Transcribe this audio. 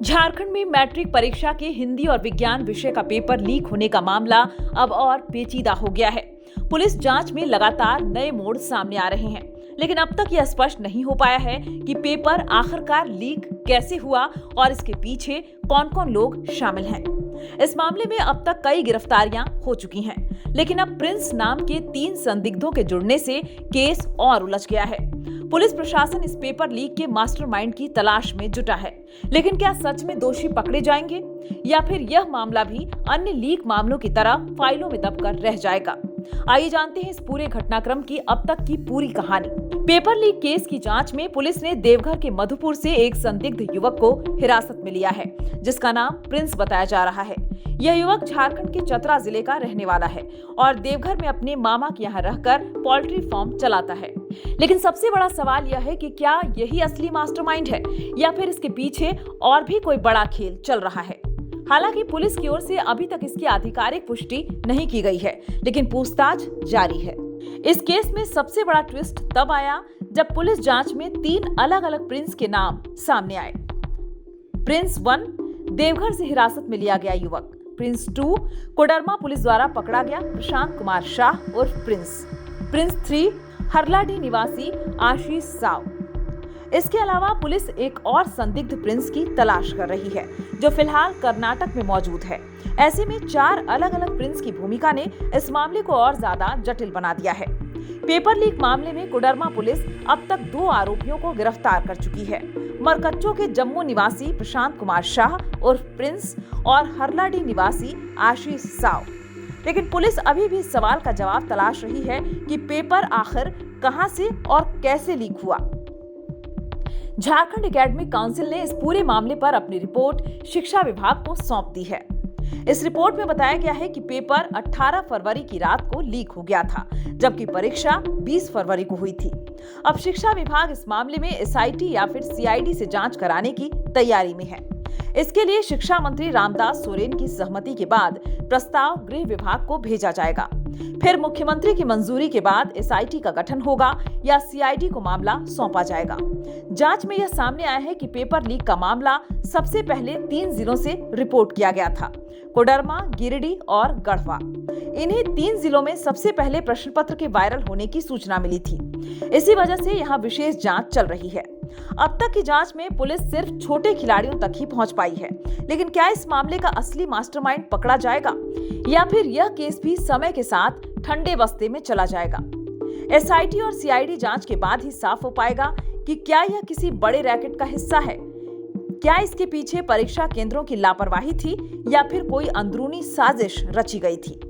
झारखंड में मैट्रिक परीक्षा के हिंदी और विज्ञान विषय का पेपर लीक होने का मामला अब और पेचीदा हो गया है। पुलिस जांच में लगातार नए मोड़ सामने आ रहे हैं, लेकिन अब तक यह स्पष्ट नहीं हो पाया है कि पेपर आखिरकार लीक कैसे हुआ और इसके पीछे कौन-कौन लोग शामिल हैं। इस मामले में अब तक कई गिरफ्तारियां हो चुकी हैं, लेकिन अब प्रिंस नाम के 3 संदिग्धों के जुड़ने से केस और उलझ गया है। पुलिस प्रशासन इस पेपर लीक के मास्टरमाइंड की तलाश में जुटा है, लेकिन क्या सच में दोषी पकड़े जाएंगे या फिर यह मामला भी अन्य लीक मामलों की तरह फाइलों में दबकर रह जाएगा? आइए जानते हैं इस पूरे घटनाक्रम की अब तक की पूरी कहानी। पेपर लीक केस की जांच में पुलिस ने देवघर के मधुपुर से एक संदिग्ध युवक को हिरासत में लिया है, जिसका नाम प्रिंस बताया जा रहा है। यह युवक झारखंड के चतरा जिले का रहने वाला है और देवघर में अपने मामा के यहाँ रहकर पोल्ट्री फार्म चलाता है। लेकिन सबसे बड़ा सवाल यह है कि क्या यही असली मास्टरमाइंड है या फिर इसके पीछे और भी कोई बड़ा खेल चल रहा है? हालांकि पुलिस की ओर से अभी तक इसकी आधिकारिक पुष्टि नहीं की गई है, लेकिन पूछताछ जारी है। इस केस में सबसे बड़ा ट्विस्ट तब आया जब पुलिस जांच में 3 अलग-अलग प्रिंस के नाम सामने आए। प्रिंस 1 देवघर से हिरासत में लिया गया युवक, प्रिंस 2 कोडरमा पुलिस द्वारा पकड़ा गया प्रशांत कुमार शाह उर्फ प्रिंस 3 हरलाडी निवासी आशीष साव। इसके अलावा पुलिस एक और संदिग्ध प्रिंस की तलाश कर रही है, जो फिलहाल कर्नाटक में मौजूद है। ऐसे में 4 अलग-अलग प्रिंस की भूमिका ने इस मामले को और ज्यादा जटिल बना दिया है। पेपर लीक मामले में कोडरमा पुलिस अब तक 2 आरोपियों को गिरफ्तार कर चुकी है, मरकच्चो के जम्मू निवासी प्रशांत कुमार शाह उर्फ प्रिंस और हरलाडी निवासी आशीष साव। लेकिन पुलिस अभी भी इस सवाल का जवाब तलाश रही है कि पेपर आखिर कहां से और कैसे लीक हुआ। झारखंड एकेडमिक काउंसिल ने इस पूरे मामले पर अपनी रिपोर्ट शिक्षा विभाग को सौंप दी है। इस रिपोर्ट में बताया गया है कि पेपर 18 फरवरी की रात को लीक हो गया था, जबकि परीक्षा 20 फरवरी को हुई थी। अब शिक्षा विभाग इस मामले में एसआईटी या फिर सीआईडी से जांच कराने की तैयारी में है। इसके लिए शिक्षा मंत्री रामदास सोरेन की सहमति के बाद प्रस्ताव गृह विभाग को भेजा जाएगा। फिर मुख्यमंत्री की मंजूरी के बाद एसआईटी का गठन होगा या सीआईडी को मामला सौंपा जाएगा। जांच में यह सामने आया है कि पेपर लीक का मामला सबसे पहले 3 जिलों से रिपोर्ट किया गया था, कोडरमा, गिरिडीह और गढ़वा। इन्हीं 3 जिलों में सबसे पहले प्रश्न पत्र के वायरल होने की सूचना मिली थी। इसी वजह से यहाँ विशेष जांच चल रही है। अब तक की जांच में पुलिस सिर्फ छोटे खिलाड़ियों तक ही पहुंच पाई है, लेकिन क्या इस मामले का असली मास्टरमाइंड पकड़ा जाएगा या फिर यह केस भी समय के साथ ठंडे बस्ते में चला जाएगा? एसआईटी और सीआईडी जांच के बाद ही साफ हो पाएगा कि क्या यह किसी बड़े रैकेट का हिस्सा है। क्या इसके पीछे परीक्षा केंद्रों की लापरवाही थी या फिर कोई अंदरूनी साजिश रची गई थी?